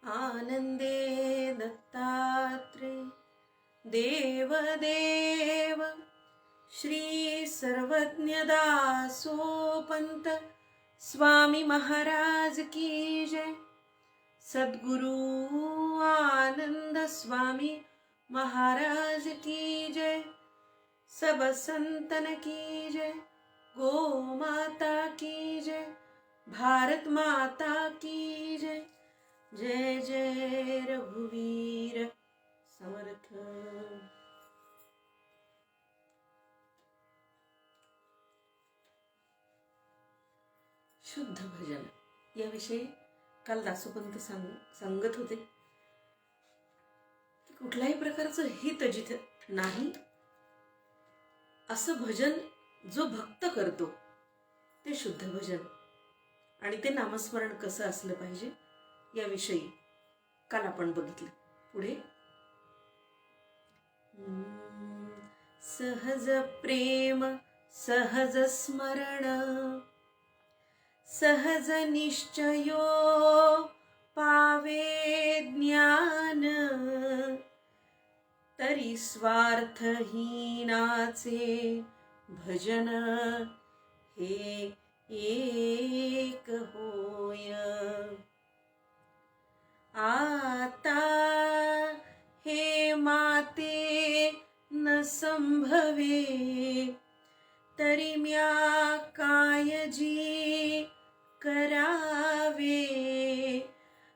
आनंदे दत्तात्रे देवदेव श्री सर्वज्ञदासोपंत स्वामी महाराज की जय। सद्गुरु आनंद स्वामी महाराज की जय। सब संतन की जय। गो माता की जय। भारत माता की जय। जय जय रघुवीर समर्थ। शुद्ध भजन याविषयी काल दासोपंत सांगत होते की कुठल्याही प्रकारचं हित जिथे नाही असं भजन जो भक्त करतो ते शुद्ध भजन, आणि ते नामस्मरण कसं असलं पाहिजे याविषयी काल आपण बघितलं. पुढे सहज प्रेम सहज स्मरण सहज निश्चयो पावे ज्ञान तरी स्वार्थहीनाचे भजन हे एक होय. आता हे माते न संभवे तरी म्या कायजी करावे.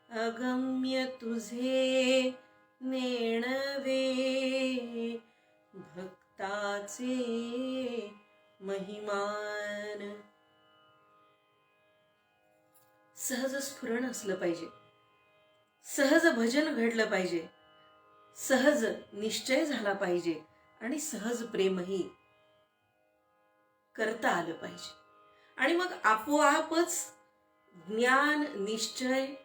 अगम्य तुझे नेणवे भक्ताचे महिमान. सहज स्फुरण असलं पाहिजे, सहज भजन घडलं पाहिजे, सहज निश्चय झाला पाहिजे आणि सहज प्रेमही करता आलं पाहिजे. आणि मग आपोआपच ज्ञान निश्चय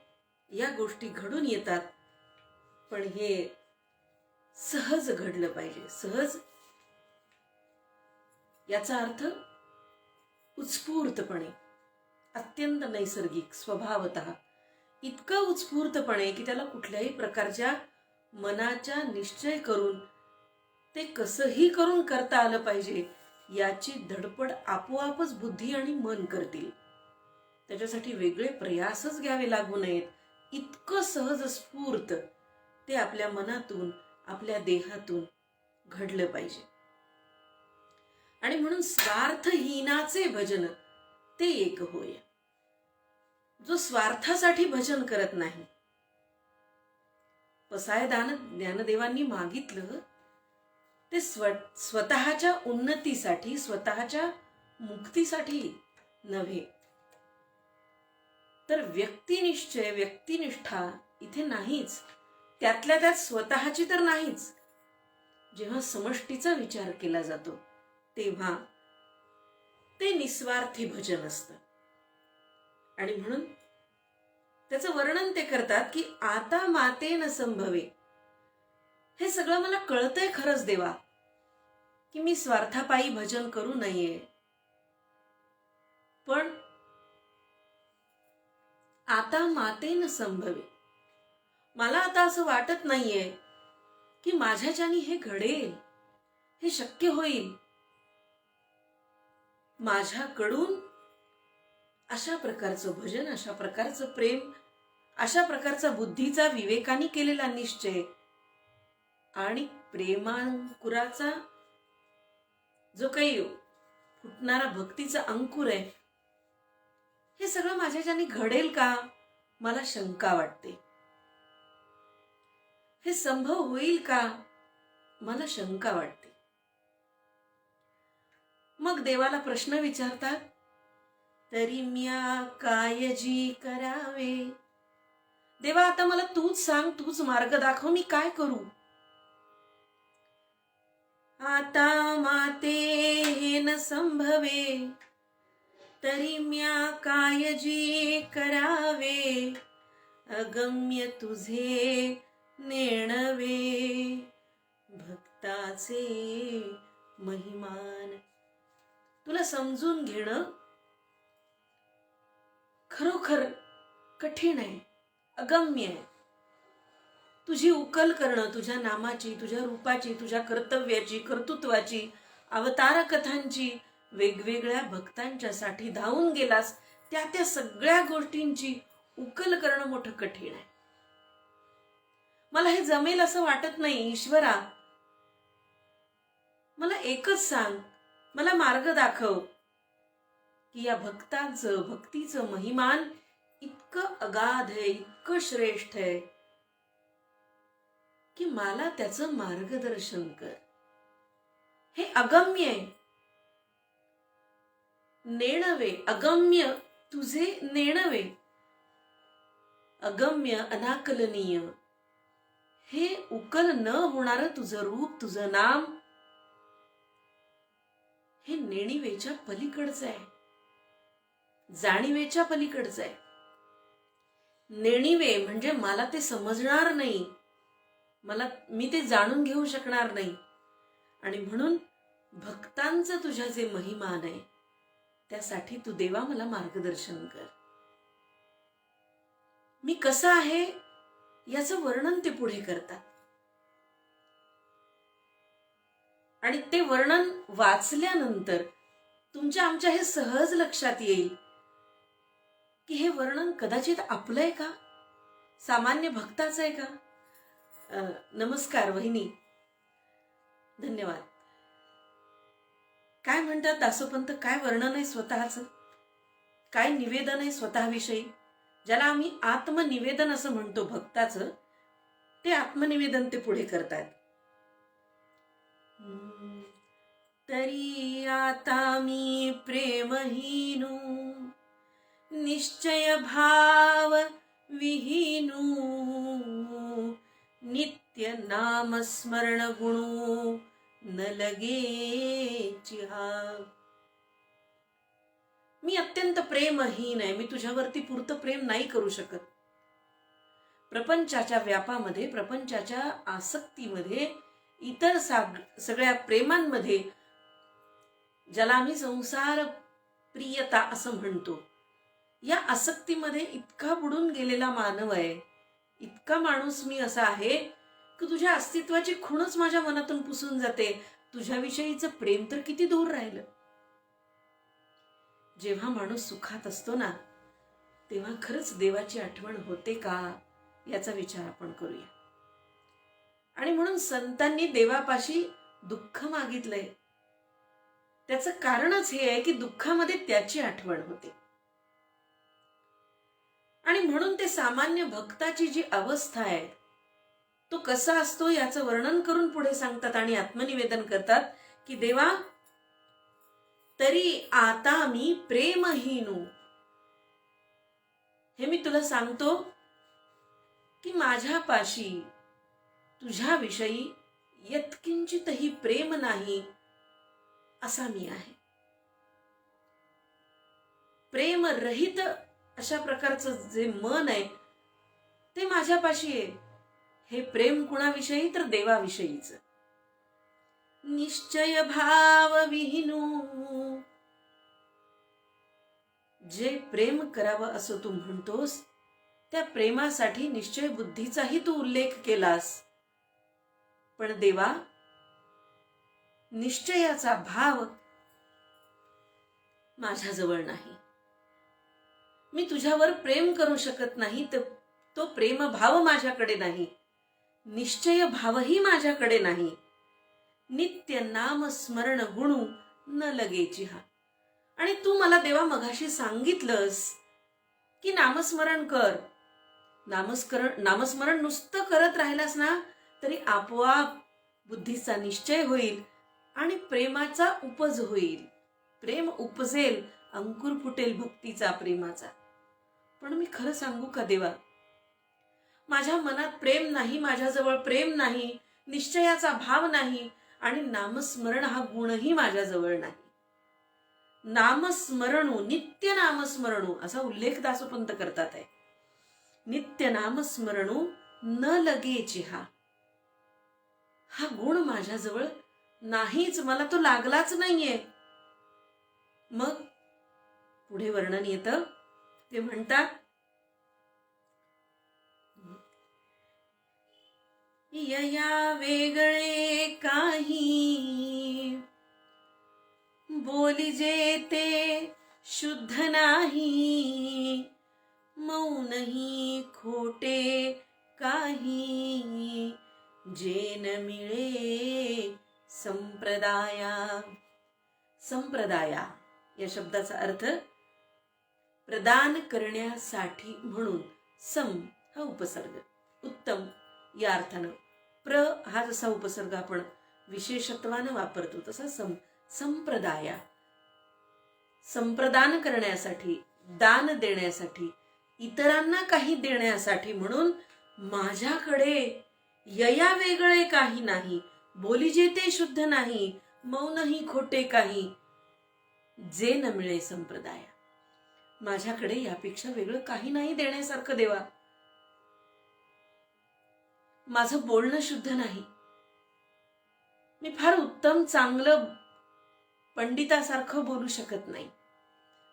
या गोष्टी घडून येतात. पण हे सहज घडलं पाहिजे. सहज याचा अर्थ उत्स्फूर्तपणे, अत्यंत नैसर्गिक, स्वभावतः इतकं उत्स्फूर्तपणे की त्याला कुठल्याही प्रकारच्या मनाच्या निश्चय करून ते कसंही करून करता आलं पाहिजे याची धडपड आपोआपच बुद्धी आणि मन करतील. त्याच्यासाठी वेगळे प्रयासच घ्यावे लागू नयेत. इतकं सहज स्फूर्त ते आपल्या मनातून, आपल्या देहातून घडलं पाहिजे. आणि म्हणून स्वार्थहीनाचे भजन ते एक होय. जो स्वार्थासाठी भजन करत नाही. पसायदान ज्ञानदेवांनी मागितलं ते स्वतःच्या उन्नतीसाठी, स्वतःच्या मुक्तीसाठी नव्हे, तर व्यक्तिनिश्चय, व्यक्तिनिष्ठा इथे नाहीच. त्यातल्या त्यात स्वतःची तर नाहीच. जेव्हा समष्टीचा विचार केला जातो तेव्हा ते निस्वार्थी भजन असतं. आणि म्हणून त्याचं वर्णन ते करतात की आता माते न संभवे. हे सगळं मला कळतंय खरंच देवा की मी स्वार्थापायी भजन करू नये, पण आता माते न संभवे. मला आता असं वाटत नाहीये की माझ्याच्यानी हे घडेल, हे शक्य होईल. माझ्याकडून अशा प्रकारचं भजन, अशा प्रकारचं प्रेम, अशा प्रकारचा बुद्धीचा, विवेकाने केलेला निश्चय आणि प्रेमांकुराचा जो काही फुटणारा भक्तीचा अंकुर आहे, हे सगळं माझ्याच्याने घडेल का मला शंका वाटते. हे संभव होईल का मला शंका वाटते. मग देवाला प्रश्न विचारतात, तरी म्या कायजी करावे. देवा आता मला तूच सांग, तूच मार्ग दाखव, मी काय करू. आता माते हे न संभवे तरी म्या कायजी करावे. अगम्य तुझे नेणवे भक्ताचे महिमान. तुला समजून घेणं खरोखर कठीण आहे, अगम्य आहे. तुझी उकल करणं, तुझ्या नामाची, तुझ्या रूपाची, तुझ्या कर्तव्याची, कर्तृत्वाची, अवतार कथांची, वेगवेगळ्या भक्तांच्यासाठी धावून गेलास, त्या सगळ्या गोष्टींची उकल करणं मोठं कठीण आहे. मला हे जमेल असं वाटत नाही. ईश्वरा, मला एकच सांग, मला मार्ग दाखव की या भक्तीचं महिमान इतकं अगाध आहे, इतकं श्रेष्ठ आहे की मला त्याचं मार्गदर्शन कर. हे अगम्य आहे, नेणवे, अगम्य तुझे नेणवे, अगम्य अनाकलनीय, हे उकल न होणारं तुझं रूप, तुझं नाम हे नेणिवेच्या पलीकडचं आहे, जाणीवेच्या पलीकडचं आहे. नेणिवे म्हणजे मला ते समजणार नाही, मी ते जाणून घेऊ शकणार नाही. आणि म्हणून भक्तांचं तुझ्या जे महिमान आहे त्यासाठी तू देवा मला मार्गदर्शन कर. मी कसा आहे याचं वर्णन ते पुढे करतात. आणि ते वर्णन वाचल्यानंतर तुमच्या आमच्या हे सहज लक्षात येईल की हे वर्णन कदाचित आपलं आहे का, सामान्य भक्ताचं आहे का. नमस्कार वहिनी, धन्यवाद. काय म्हणतात दासोपंत, काय वर्णन आहे स्वतःचं, काय निवेदन आहे स्वतःविषयी, ज्याला आम्ही आत्मनिवेदन असं म्हणतो भक्ताचं, ते आत्मनिवेदन ते पुढे करतात. तरी आता मी प्रेमहीनू, निश्चय भाव विहीनू, नित्य नाम स्मरण गुणू न लगे चिहा. मी अत्यंत प्रेमहीन आहे, मी तुझ्यावरती पुरतं प्रेम नाही करू शकत. प्रपंचाच्या व्यापामध्ये, प्रपंचाच्या आसक्तीमध्ये, इतर सगळ्या प्रेमांमध्ये, ज्याला आम्ही संसार प्रियता असं म्हणतो, या आसक्तीमध्ये इतका बुडून गेलेला मानव आहे, इतका माणूस मी असा आहे की तुझ्या अस्तित्वाची खूणच माझ्या मनातून पुसून जाते. तुझ्याविषयीचं प्रेम तर किती दूर राहिलं. जेव्हा माणूस सुखात असतो ना, तेव्हा खरंच देवाची आठवण होते का याचा विचार आपण करूया. आणि म्हणून संतांनी देवापाशी दुःख मागितलंय. त्याचं कारणच हे आहे की दुःखामध्ये त्याची आठवण होते. आणि म्हणून ते सामान्य भक्ताची जी अवस्था आहे तो कसा असतो याचं वर्णन करून पुढे सांगतात आणि आत्मनिवेदन करतात की देवा, तरी आता मी प्रेमहीनू. हे मी तुला सांगतो की माझ्यापाशी तुझ्याविषयी यत्किंचितही प्रेम नाही असा मी आहे. प्रेमरहित अशा प्रकारचं जे मन आहे ते माझ्यापाशी आहे. हे प्रेम कुणाविषयी तर देवाविषयीच. निश्चय भाव विहीनू, जे प्रेम करावं असं तू म्हणतोस त्या प्रेमासाठी निश्चय बुद्धीचाही तू उल्लेख केलास. पण देवा, निश्चयाचा भाव माझ्याजवळ नाही. मी तुझ्यावर प्रेम करू शकत नाही, तर तो प्रेमभाव माझ्याकडे नाही, निश्चय भावही माझ्याकडे नाही. नित्य नाम स्मरण गुणू न लगेची हा. आणि तू मला देवा मघाशी सांगितलंस की नामस्मरण कर. नामस्मरण नुसतं करत राहिलास ना तरी आपोआप बुद्धीचा निश्चय होईल आणि प्रेमाचा उपज होईल. प्रेम उपजेल, अंकुर फुटेल भक्तीचा, प्रेमाचा. पण मी खरं सांगू का देवा, माझ्या मनात प्रेम नाही, माझ्याजवळ प्रेम नाही, निश्चयाचा भाव नाही आणि नामस्मरण हा गुणही माझ्याजवळ नाही. नामस्मरणू, नित्य नामस्मरणू असा उल्लेख दासोपंत करतात आहे. नित्य नामस्मरणू न लगेची हा गुण माझ्याजवळ नाहीच, मला तो लागलाच नाहीये. मग पुढे वर्णन येतं, ते म्हणतात यया वेगळे काही, बोलिजे ते शुद्ध नाही, मौनही खोटे काही, जे न मिळे संप्रदाया. संप्रदाया या शब्दाचा अर्थ प्रदान करण्यासाठी म्हणून. सम हा उपसर्ग, उत्तम या अर्थानं. प्र हा जसा उपसर्ग आपण विशेषत्वानं वापरतो तसा संप्रदाया. संप्रदान करण्यासाठी, दान देण्यासाठी, इतरांना काही देण्यासाठी म्हणून माझ्याकडे यया वेगळे काही नाही, बोलिजे ते शुद्ध नाही, मौनही खोटे काही, जे न मिळे संप्रदाया. माझ्याकडे यापेक्षा वेगळं काही नाही देण्यासारखं देवा. माझं बोलणं शुद्ध नाही, मी फार उत्तम चांगलं पंडितासारखं बोलू शकत नाही,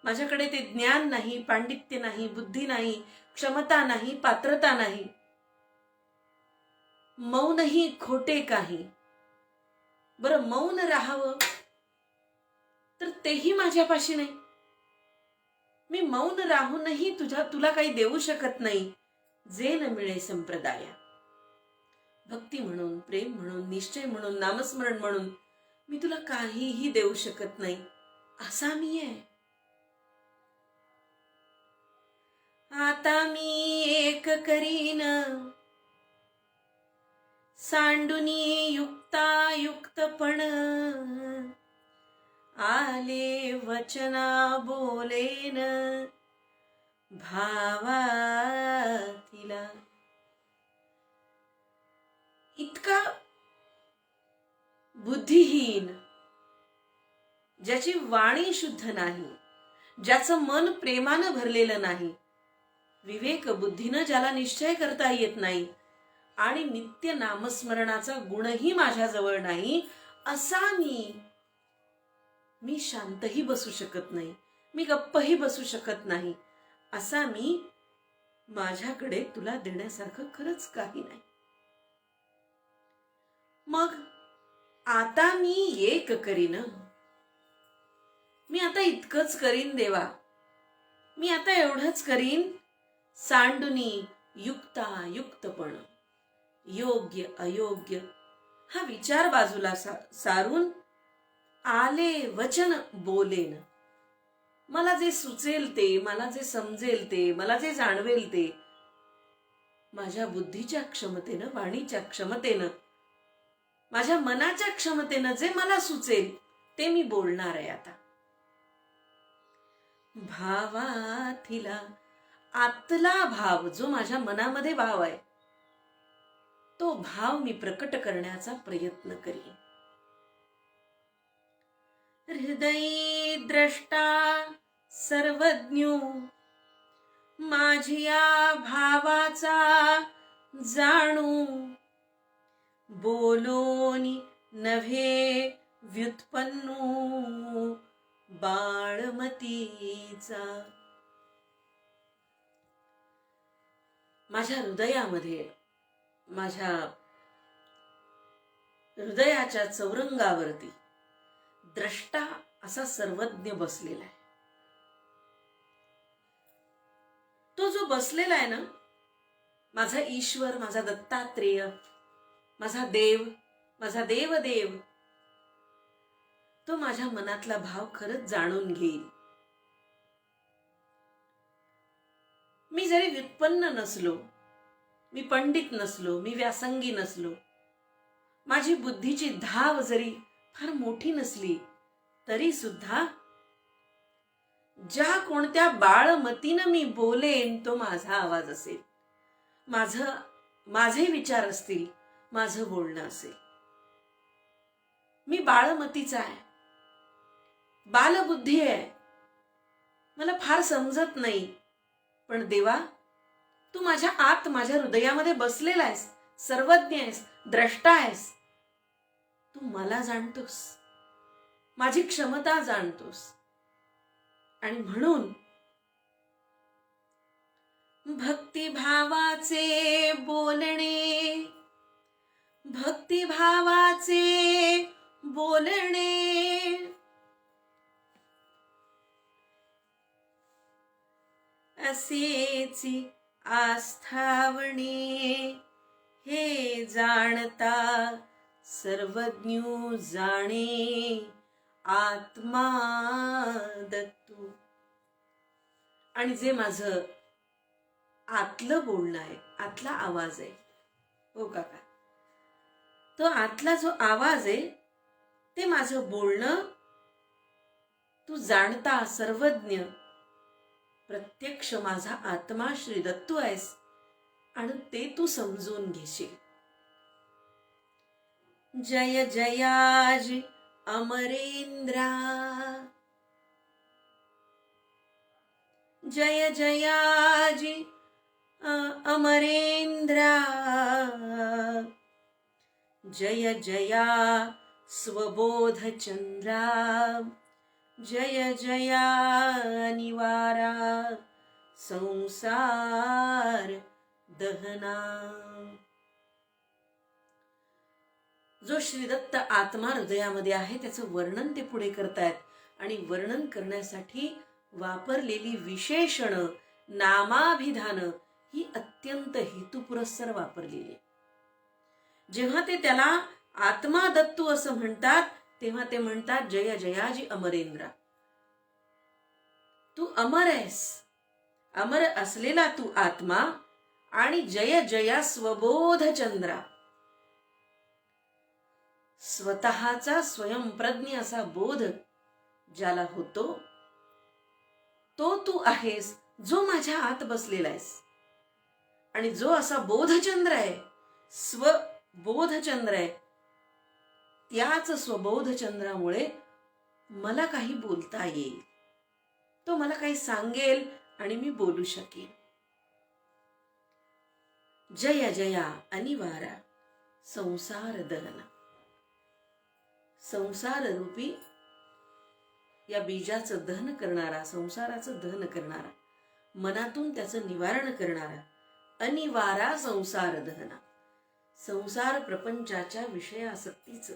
माझ्याकडे ते ज्ञान नाही, पांडित्य नाही, बुद्धी नाही, क्षमता नाही, पात्रता नाही, मौनही खोटे काही. बरं, मौन राहावं तर तेही माझ्यापाशी नाही. मी मौन राहूनही तुला काही देऊ शकत नाही, जे न मिळे संप्रदाया. भक्ती म्हणून, प्रेम म्हणून, निश्चय म्हणून, नामस्मरण म्हणून मी तुला काहीही देऊ शकत नाही, असा मी आहे. आता मी एक करीन, सांडुनी युक्तायुक्तपण, आले वचना बोलेन भावातिला. इतका बुद्धिहीन, ज्याची वाणी शुद्ध नाही, ज्याचं मन प्रेमानं भरलेलं नाही, विवेक बुद्धीनं ज्याला निश्चय करता येत नाही आणि नित्य नामस्मरणाचा गुणही माझ्याजवळ नाही, असा मी शांतही बसू शकत नाही, मी गप्पही बसू शकत नाही, असा मी, माझ्याकडे तुला देण्यासारखं खरंच काही नाही. मग आता मी एक करीन, मी आता इतकंच करीन देवा, मी आता एवढंच करीन, सांडुनी युक्तायुक्तपण, योग्य अयोग्य हा विचार बाजूला सारून, आले वचन बोलेन, मला जे सुचेल ते, मला जे समजेल ते, मला जे जाणवेल ते, माझ्या बुद्धीच्या क्षमतेनं, वाणीच्या क्षमतेनं, माझ्या मनाच्या क्षमतेनं जे मला सुचेल ते मी बोलणार आहे आता. भावातिला, आतला भाव, जो माझ्या मनामध्ये भाव आहे, तो भाव मी प्रकट करण्याचा प्रयत्न करीन. हृदयी द्रष्टा सर्वज्ञो, माझ्या भावाचा जाणू, बोलोनी नव्हे व्युत्पन्नू बाळमतीचा. माझ्या हृदयामध्ये, माझ्या हृदयाच्या चौरंगावरती द्रष्टा असा सर्वज्ञ बसलेला आहे. तो जो बसलेला आहे ना, माझा ईश्वर, माझा दत्तात्रेय, माझा देव, माझा देवदेव, तो माझ्या मनातला भाव खरंच जाणून घेईल. मी जरी व्युत्पन्न नसलो, मी पंडित नसलो, मी व्यासंगी नसलो, माझी बुद्धीची धाव जरी फार मोठी नसली, तरी सुद्धा ज्या कोणत्या बाळमतीनं मी बोलेन तो माझा आवाज असेल, माझे विचार असतील, माझं बोलणं असेल. मी बाळमतीचा आहे, बालबुद्धी आहे, मला फार समजत नाही, पण देवा, तू माझ्या आत, माझ्या हृदयामध्ये बसलेला आहेस, सर्वज्ञ आहेस, द्रष्टा आहेस. तू मला जाणतोस, माझी क्षमता जाणतोस, आणि म्हणून भक्तिभावाचे बोलणे भक्तिभावाचे बोलणे, असेची आस्थावणे, हे जाणता सर्वज्ञ जाणे आत्मा दत्तू. आणि जे माझं आतलं बोलणं आहे, आतला आवाज आहे, हो काका, तो आतला जो आवाज आहे ते माझं बोलणं तू जाणता सर्वज्ञ प्रत्यक्ष माझा आत्मा श्री दत्तू आहेस आणि ते तू समजून घेशील. जय जयाजी अमरेंद्रा, जय जयाजी अमरेंद्रा, जय जया स्वबोध चंद्रा, जय जया निवारा संसार दहना. जो श्रीदत्त आत्मा हृदयामध्ये आहे त्याचं वर्णन ते पुढे करतायत. आणि वर्णन करण्यासाठी वापरलेली विशेषण, नामाभिधान ही अत्यंत हेतुपुरस्सर वापरलेली. जेव्हा ते त्याला आत्मा दत्तू असं म्हणतात तेव्हा ते म्हणतात जय जयाजी अमरेंद्रा, तू अमर आहेस, अमर असलेला तू आत्मा, आणि जय जया स्वबोध चंद्रा, स्वतःचा स्वयंप्रज्ञ असा बोध ज्याला होतो तो तू आहेस, जो माझ्या आत बसलेला आहेस. आणि जो असा बोधचंद्र आहे, स्वबोधचंद्र आहे, त्याच स्वबोधचंद्रामुळे मला काही बोलता येईल, तो मला काही सांगेल आणि मी बोलू शकेन. जय जया अनिवारा संसार दहना. संसार रूपी या बीजाचं दहन करणारा, संसाराचं दहन करणारा, मनातून त्याचं निवारण करणारा, अनिवारा संसार दहना. संसार प्रपंचाच्या विषयासक्तीचं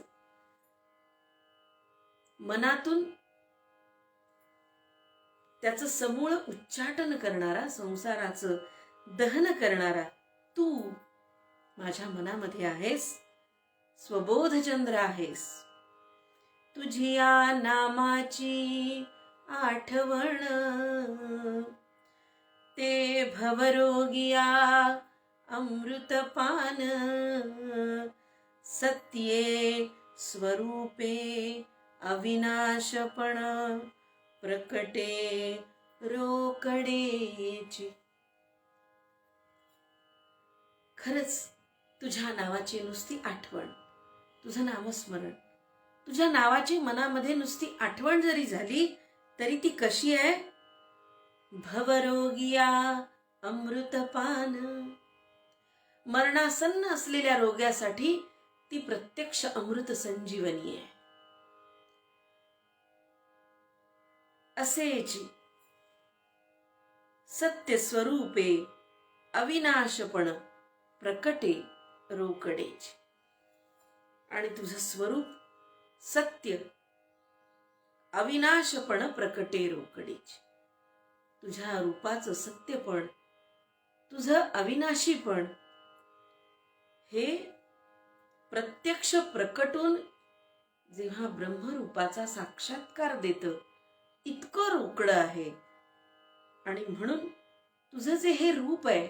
मनातून त्याचं समूळ उच्चाटन करणारा, संसाराचं दहन करणारा तू माझ्या मनामध्ये आहेस, स्वबोधचंद्र आहेस. तुझी या नामाची आठवण, ते भवरोगिया अमृतपान, सत्ये स्वरूपे अविनाशपण, प्रकटे रोकडेची. खरंच तुझ्या नावाची नुसती आठवण, तुझं नामस्मरण, तुझ्या नावाची मनामध्ये नुसती आठवण जरी झाली तरी ती कशी आहे? भवरोगिया अमृतपान. मरणासन्न असलेल्या रोग्यासाठी ती प्रत्यक्ष अमृत संजीवनी आहे. असेची सत्य स्वरूपे अविनाशपण, प्रकटे रोकडेची. आणि तुझं स्वरूप सत्य, अविनाशपण, प्रकटे रोकडेची. तुझ्या रूपाचं सत्यपण, तुझं अविनाशीपण हे प्रत्यक्ष प्रकटून जेव्हा ब्रह्मरूपाचा साक्षात्कार देतं इतकं रोकडं आहे. आणि म्हणून तुझं जे हे रूप आहे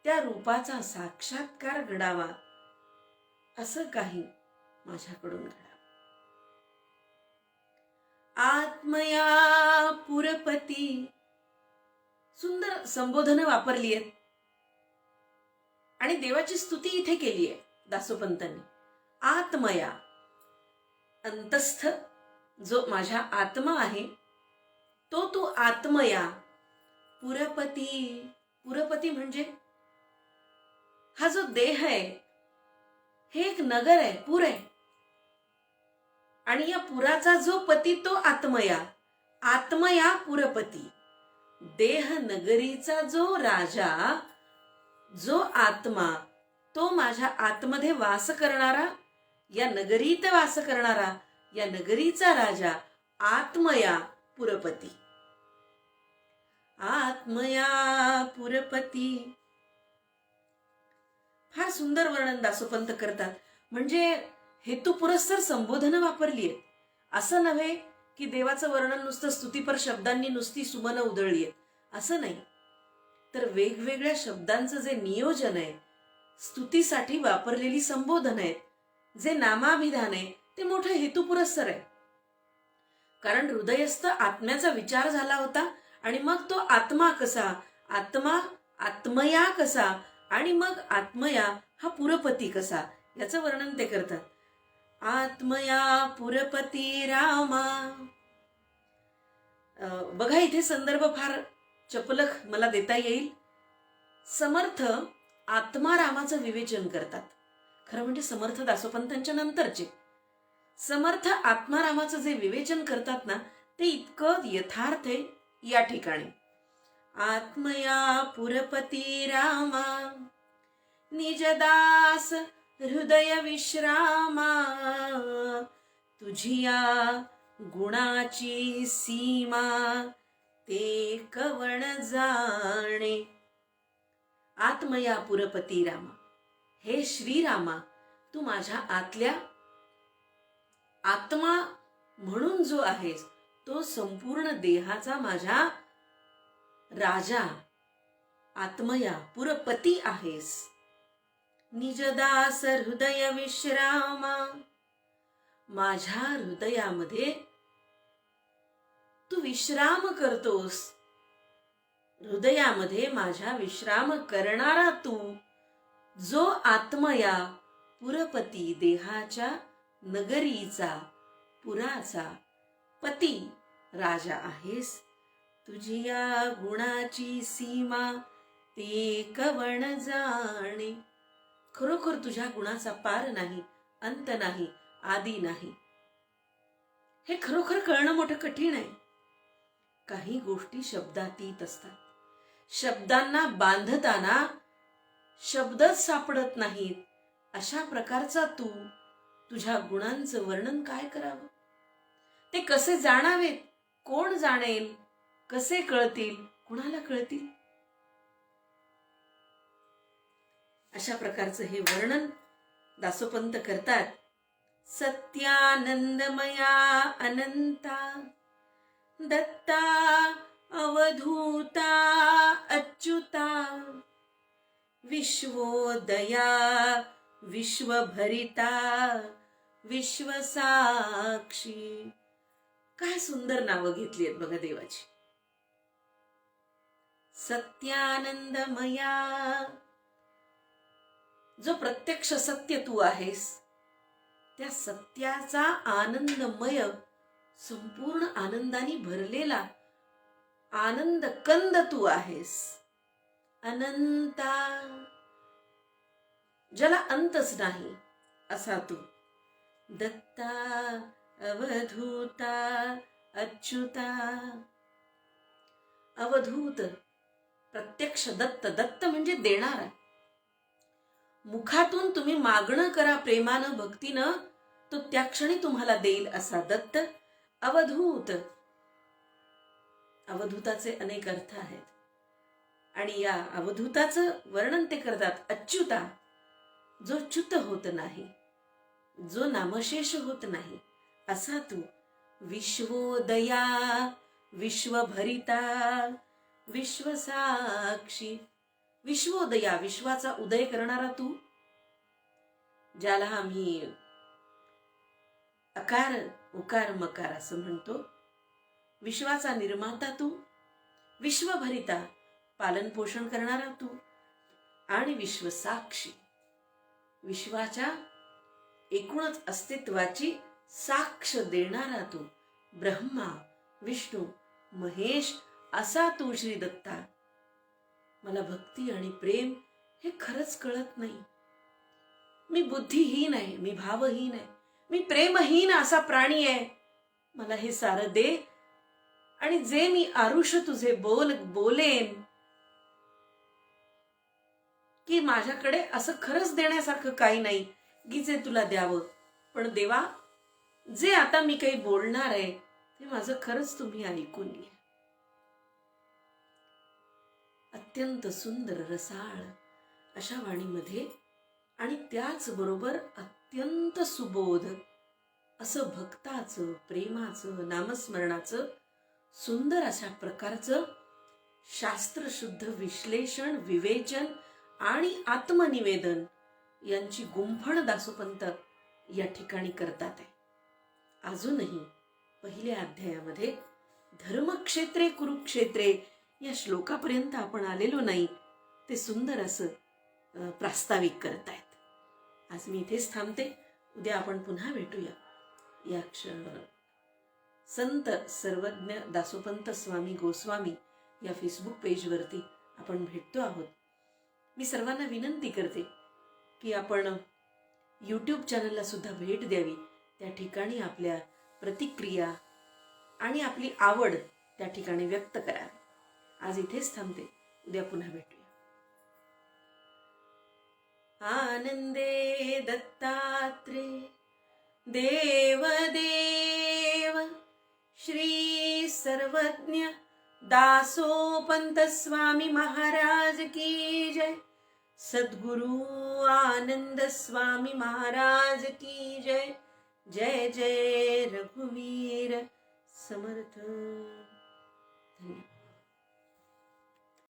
त्या रूपाचा साक्षात्कार घडावा असं काही माझ्याकडून घडावं. आत्मया पुरपती. सुंदर संबोधन वापरली आहेत आणि देवाची स्तुती इथे केली आहे दासोपंतांनी. आत्मया, अंतस्थ जो माझ्या आत्मा आहे तो तू आत्मया. पुरपती, पुरपती म्हणजे हा जो देह आहे हे एक नगर आहे, पूर आहे. आणि या पुराचा जो पती तो आत्मया. आत्मया पुरपती. देह नगरीचा जो राजा, जो आत्मा तो माझ्या आतमध्ये वास करणारा, या नगरीत वास करणारा, या नगरीचा राजा आत्मया पुरपती. आत्मया पुरपती. फार सुंदर वर्णन दासोपंत करतात. म्हणजे हेतुपुरस्सर संबोधनं वापरली आहेत. असं नव्हे की देवाचं वर्णन नुसतं स्तुतीपर शब्दांनी नुसती सुमनं उधळली आहेत, असं नाही. तर वेगवेगळ्या शब्दांचं जे नियोजन आहे, स्तुतीसाठी वापरलेली संबोधन आहेत, जे नामाभिधान आहे, ते मोठं हेतुपुरस्सर आहे. कारण हृदयस्थ आत्म्याचा विचार झाला होता आणि मग तो आत्मा कसा, आत्मया कसा आणि मग आत्मया हा पुरपती कसा, याचं वर्णन ते करतात. आत्मया पुरपती रामा. बघा इथे संदर्भ फार चपलक मला देता येईल. समर्थ आत्मा रामाचं विवेचन करतात. खरं म्हणजे समर्थ दासोपंतांच्या नंतरचे समर्थ आत्मारामाचं जे विवेचन करतात ना, ते इतकं यथार्थ आहे या ठिकाणी. आत्मया पुरपती रामा निजदास हृदय विश्रामा, तुझिया गुणाची सीमा ते कवण जाणे. आत्मया पुरपती रामा. हे श्रीरामा, तू माझ्या आतल्या आत्मा म्हणून जो आहेस, तो संपूर्ण देहाचा माझ्या राजा आत्मया पुरपती आहेस. निजदास हृदय विश्रामा. माझ्या हृदयामध्ये तू विश्राम करतोस. हृदयामध्ये माझ्या विश्राम करणारा तू, जो आत्मया पुरपती देहाच्या नगरीचा पुराचा पती राजा आहेस. तुझी या गुणाची सीमा ते कवण जाणे. खरोखर तुझ्या गुणाचा पार नाही, अंत नाही, आदी नाही. हे खरोखर कळणं मोठं कठीण आहे. काही गोष्टी शब्दातीत असतात. शब्दांना बांधताना शब्दच सापडत नाहीत. अशा प्रकारचा तू, तुझ्या गुणांचं वर्णन काय करावं? ते कसे जाणावेत? कोण जाणेल? कसे कळतील? कुणाला कळतील? अशा प्रकारचं हे वर्णन दासोपंत करतात. सत्यानंदमया अनंता दत्ता अवधूता अच्युता विश्वोदया विश्वभरिता विश्वसाक्षी. काय सुंदर नावं घेतली आहेत बघा देवाची. सत्यानंदमया, जो प्रत्यक्ष सत्य तू आहेस, त्या सत्याचा आनंदमय, संपूर्ण आनंदाने भरलेला आनंद कंद तू आहेस. अनंता, ज्याला अंतच नाही असा तू. दत्ता अवधूता अच्युता. अवधूत, प्रत्यक्ष दत्त. दत्त म्हणजे देणारा. मुखातून तुम्ही मागणं करा प्रेमानं भक्तीनं, तो त्या क्षणी तुम्हाला देईल असा दत्त. अवधूत, अवधूताचे अनेक अर्थ आहेत आणि या अवधूताचं वर्णन ते करतात. अच्युता, जो च्युत होत नाही, जो नामशेष होत नाही असा तू. विश्वोदया विश्वभरिता विश्वसाक्षी. विश्वोदया, विश्वाचा उदय करणारा तू, ज्याला आम्ही अकार उकार मकार असं म्हणतो. विश्वाचा निर्माता तू. विश्वभरिता, पालन पोषण करणारा तू. आणि विश्वसाक्षी, विश्वाच्या एकूणच अस्तित्वाची साक्ष देणारा तू. ब्रह्मा विष्णू महेश असा तू श्री दत्ता. मला भक्ती आणि प्रेम हे खरंच कळत नाही. मी बुद्धिहीन आहे, मी भावहीन आहे, मी प्रेमहीन असा प्राणी आहे. मला हे सारं दे आणि जे मी आरुष तुझे बोलेन की माझ्याकडे असं खरंच देण्यासारखं काही नाही की जे तुला द्यावं, पण देवा, जे आता मी काही बोलणार आहे ते माझं खरंच तुम्ही ऐकून घ्या. अत्यंत सुंदर रसाळ अशा वाणीमध्ये आणि त्याचबरोबर अत्यंत सुबोध असं भक्ताचं, प्रेमाचं, नामस्मरणाचं सुंदर अशा प्रकारचं शास्त्रशुद्ध विश्लेषण, विवेचन आणि आत्मनिवेदन यांची गुंफण दासोपंत या ठिकाणी करतात आहे. अजूनही पहिल्या अध्यायामध्ये धर्मक्षेत्रे कुरुक्षेत्रे या श्लोकापर्यंत आपण आलेलो नाही, ते सुंदर असं प्रास्ताविक करतायत. आज मी इथेच थांबते. उद्या आपण पुन्हा भेटूया. या संत सर्वज्ञ दासोपंत स्वामी गोस्वामी या फेसबुक पेजवरती आपण भेटतो आहोत. मी सर्वांना विनंती करते की आपण यूट्यूब चॅनलला सुद्धा भेट द्यावी. त्या ठिकाणी आपल्या प्रतिक्रिया आणि आपली आवड त्या ठिकाणी व्यक्त करावी. आज इथेच थांबते. उद्या पुन्हा भेटूया. आनंदे दत्तात्रे देव देव श्री सर्वज्ञ दासोपंत स्वामी महाराज की जय. सद्गुरु आनंद स्वामी महाराज की जय. जय जय रघुवीर समर्थ. धन्यवाद.